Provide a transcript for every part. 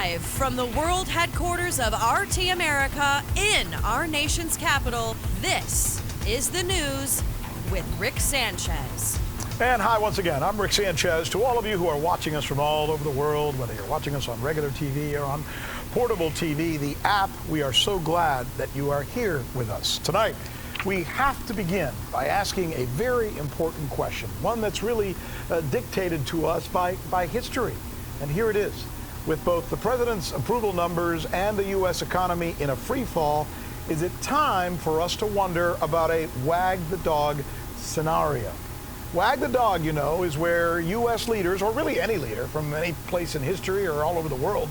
Live from the world headquarters of RT America in our nation's capital, this is the news with Rick Sanchez. And hi once again, I'm Rick Sanchez. To all of you who are watching us from all over the world, whether you're watching us on regular TV or on portable TV, the app, we are so glad that you are here with us. Tonight, we have to begin by asking a very important question, one that's really dictated to us by history. And here it is. With both the president's approval numbers and the U.S. economy in a free fall, is it time for us to wonder about a wag the dog scenario? Wag the dog, you know, is where U.S. leaders, or really any leader from any place in history or all over the world,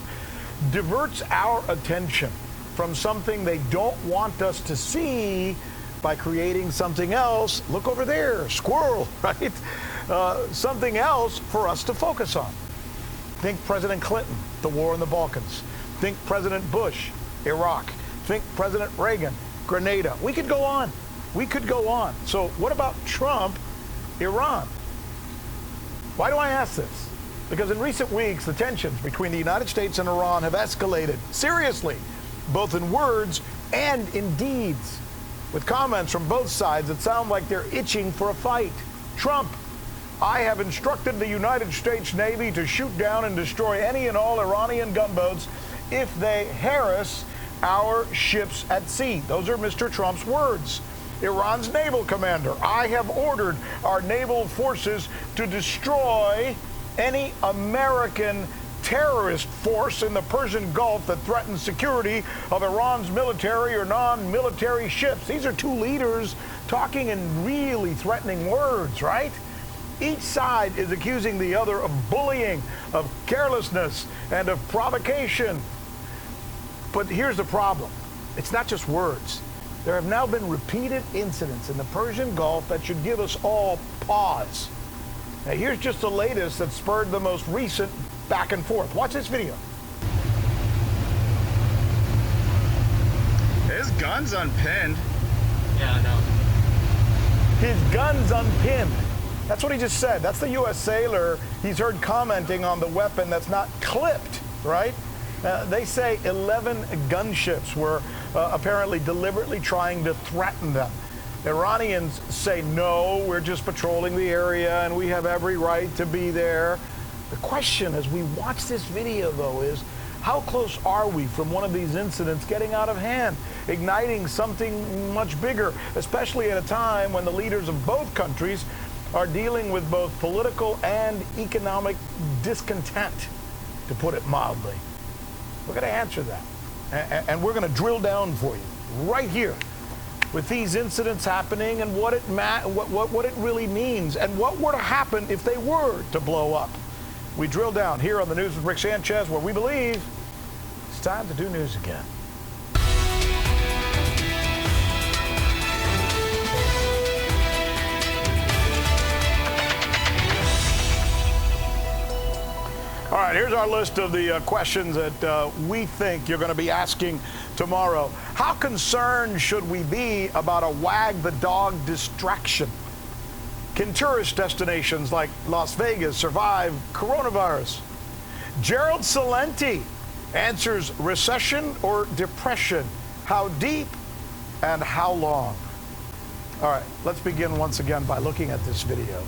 diverts our attention from something they don't want us to see by creating something else. Look over there, squirrel, right? Something else for us to focus on. Think President Clinton, the war in the Balkans. Think President Bush, Iraq. Think President Reagan, Grenada. We could go on. We could go on. So what about Trump, Iran? Why do I ask this? Because in recent weeks, the tensions between the United States and Iran have escalated seriously, both in words and in deeds, with comments from both sides that sound like they're itching for a fight. Trump: I have instructed the United States Navy to shoot down and destroy any and all Iranian gunboats if they harass our ships at sea. Those are Mr. Trump's words. Iran's naval commander: I have ordered our naval forces to destroy any American terrorist force in the Persian Gulf that threatens security of Iran's military or non-military ships. These are two leaders talking in really threatening words, right? Each side is accusing the other of bullying, of carelessness, and of provocation. But here's the problem. It's not just words. There have now been repeated incidents in the Persian Gulf that should give us all pause. Now here's just the latest that spurred the most recent back and forth. Watch this video. His gun's unpinned. Yeah, I know. His gun's unpinned. That's what he just said. That's the U.S. sailor he's heard commenting on the weapon that's not clipped, right? They say 11 gunships were apparently deliberately trying to threaten them. Iranians say, no, we're just patrolling the area and we have every right to be there. The question as we watch this video, though, is how close are we from one of these incidents getting out of hand, igniting something much bigger, especially at a time when the leaders of both countries are dealing with both political and economic discontent, to put it mildly. We're going to answer that, and we're going to drill down for you right here with these incidents happening and what it really means and what were to happen if they were to blow up. We drill down here on the News with Rick Sanchez, where we believe it's time to do news again. All right, here's our list of the questions that we think you're going to be asking tomorrow. How concerned should we be about a wag the dog distraction? Can tourist destinations like Las Vegas survive coronavirus? Gerald Celente answers recession or depression. How deep and how long? All right, let's begin once again by looking at this video.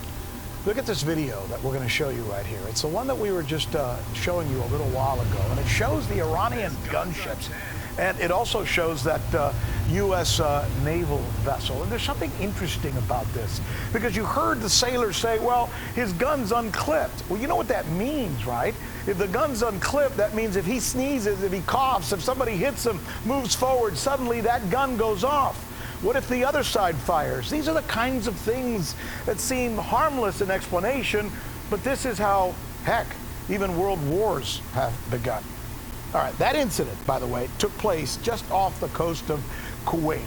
Look at this video that we're going to show you right here. It's the one that we were just showing you a little while ago, and it shows the Iranian gunships. And it also shows that U.S. naval vessel. And there's something interesting about this, because you heard the sailor say, well, his gun's unclipped. Well, you know what that means, right? If the gun's unclipped, that means if he sneezes, if he coughs, if somebody hits him, moves forward, suddenly that gun goes off. What if the other side fires? These are the kinds of things that seem harmless in explanation, but this is how, heck, even world wars have begun. All right, that incident, by the way, took place just off the coast of Kuwait.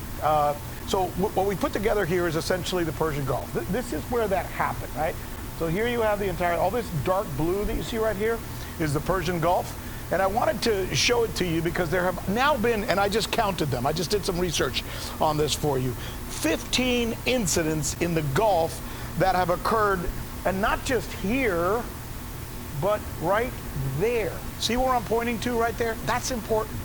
So what we put together here is essentially the Persian Gulf. This is where that happened, right? So here you have the entire, all this dark blue that you see right here is the Persian Gulf. And I wanted to show it to you because there have now been, and I just counted them, I just did some research on this for you, 15 incidents in the Gulf that have occurred, and not just here, but right there. See where I'm pointing to right there? That's important.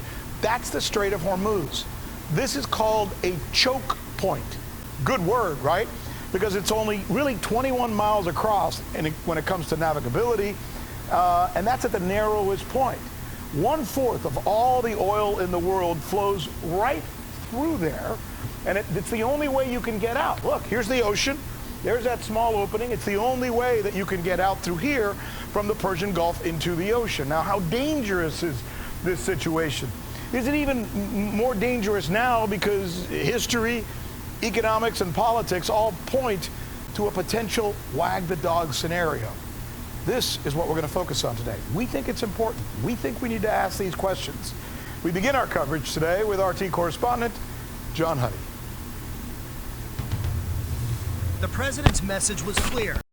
That's the Strait of Hormuz. This is called a choke point. Good word, right? Because it's only really 21 miles across when it comes to navigability, and that's at the narrowest point. 1/4 of all the oil in the world flows right through there, and it's the only way you can get out. Look, here's the ocean. There's that small opening. It's the only way that you can get out through here from the Persian Gulf into the ocean. Now, how dangerous is this situation? Is it even more dangerous now because history, economics, and politics all point to a potential wag the dog scenario? This is what we're going to focus on today. We think it's important. We think we need to ask these questions. We begin our coverage today with RT correspondent John Huddy. The president's message was clear.